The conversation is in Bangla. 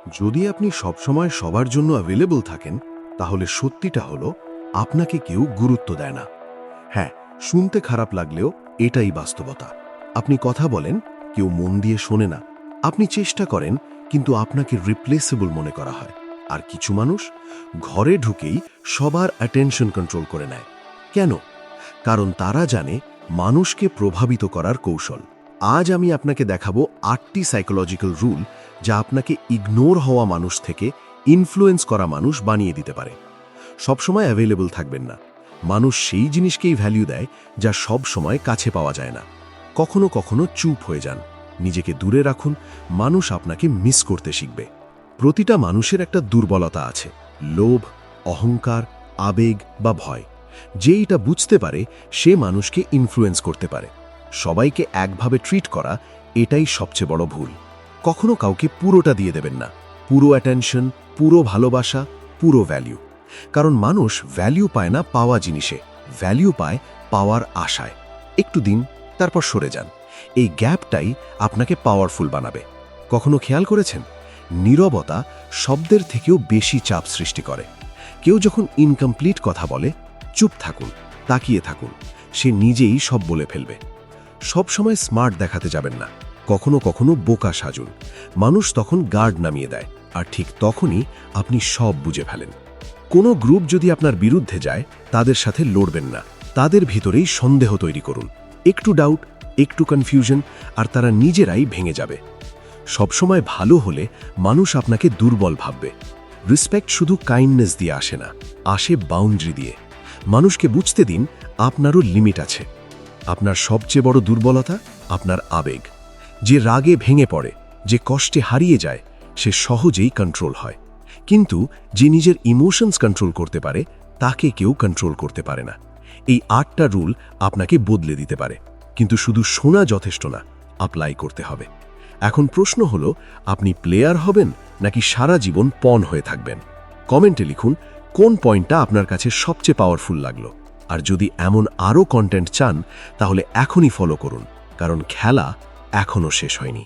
যদি আপনি সবসময় সবার জন্য অ্যাভেলেবল থাকেন, তাহলে সত্যিটা হলো আপনাকে কেউ গুরুত্ব দেয় না। হ্যাঁ, শুনতে খারাপ লাগলেও এটাই বাস্তবতা। আপনি কথা বলেন, কেউ মন দিয়ে শোনে না। আপনি চেষ্টা করেন, কিন্তু আপনাকে রিপ্লেসেবল মনে করা হয়। আর কিছু মানুষ ঘরে ঢুকেই সবার অ্যাটেনশন কন্ট্রোল করে নেয়। কেন? কারণ তারা জানে মানুষকে প্রভাবিত করার কৌশল। আজ আমি আপনাকে দেখাবো ৮টি সাইকোলজিক্যাল রুল, যা আপনাকে ইগনোর হওয়া মানুষ থেকে ইনফ্লুয়েন্স করা মানুষ বানিয়ে দিতে পারে। সবসময় অ্যাভেলেবল থাকবেন না। মানুষ সেই জিনিসকেই ভ্যালু দেয় যা সব সময় কাছে পাওয়া যায় না। কখনো কখনো চুপ হয়ে যান, নিজেকে দূরে রাখুন, মানুষ আপনাকে মিস করতে শিখবে। প্রতিটা মানুষের একটা দুর্বলতা আছে, লোভ, অহংকার, আবেগ বা ভয়। যে এটা বুঝতে পারে সে মানুষকে ইনফ্লুয়েন্স করতে পারে। সবাইকে একভাবে ট্রিট করা এটাই সবচেয়ে বড় ভুল। কখনো কাউকে পুরোটা দিয়ে দেবেন না, পুরো অ্যাটেনশন, পুরো ভালোবাসা, পুরো ভ্যালু। কারণ মানুষ ভ্যালু পায় না পাওয়া জিনিসে, ভ্যালু পায় পাওয়ার আশায়। একটু দিন, তারপর সরে যান। এই গ্যাপটাই আপনাকে পাওয়ারফুল বানাবে। কখনো খেয়াল করেছেন, নীরবতা শব্দের থেকেও বেশি চাপ সৃষ্টি করে। কেউ যখন ইনকমপ্লিট কথা বলে, চুপ থাকুন, তাকিয়ে থাকুন, সে নিজেই সব বলে ফেলবে। সবসময় স্মার্ট দেখাতে যাবেন না, কখনো কখনো বোকা সাজুন। মানুষ তখন গার্ড নামিয়ে দেয়, আর ঠিক তখনই আপনি সব বুঝে ফেলেন। কোনো গ্রুপ যদি আপনার বিরুদ্ধে যায়, তাদের সাথে লড়বেন না, তাদের ভিতরেই সন্দেহ তৈরি করুন। একটু ডাউট, একটু কনফিউশন, আর তারা নিজেরাই ভেঙে যাবে। সবসময় ভালো হলে মানুষ আপনাকে দুর্বল ভাববে। রেসপেক্ট শুধু কাইন্ডনেস দিয়ে আসে না, আসে বাউন্ডারি দিয়ে। মানুষকে বুঝতে দিন আপনারও লিমিট আছে। আপনার সবচেয়ে বড় দুর্বলতা আপনার আবেগ। যে রাগে ভেঙে পড়ে, যে কষ্টে হারিয়ে যায়, সে সহজেই কন্ট্রোল হয়। কিন্তু যে নিজের ইমোশনস কন্ট্রোল করতে পারে, তাকে কেউ কন্ট্রোল করতে পারে না। এই ৮টা রুল আপনাকে বদলে দিতে পারে, কিন্তু শুধু শোনা যথেষ্ট না, অ্যাপ্লাই করতে হবে। এখন প্রশ্ন হলো, আপনি প্লেয়ার হবেন নাকি সারা জীবন পণ হয়ে থাকবেন? কমেন্টে লিখুন কোন পয়েন্টটা আপনার কাছে সবচেয়ে পাওয়ারফুল লাগলো। আর যদি এমন আরও কন্টেন্ট চান, তাহলে এখনই ফলো করুন, কারণ খেলা এখনও শেষ হয়নি।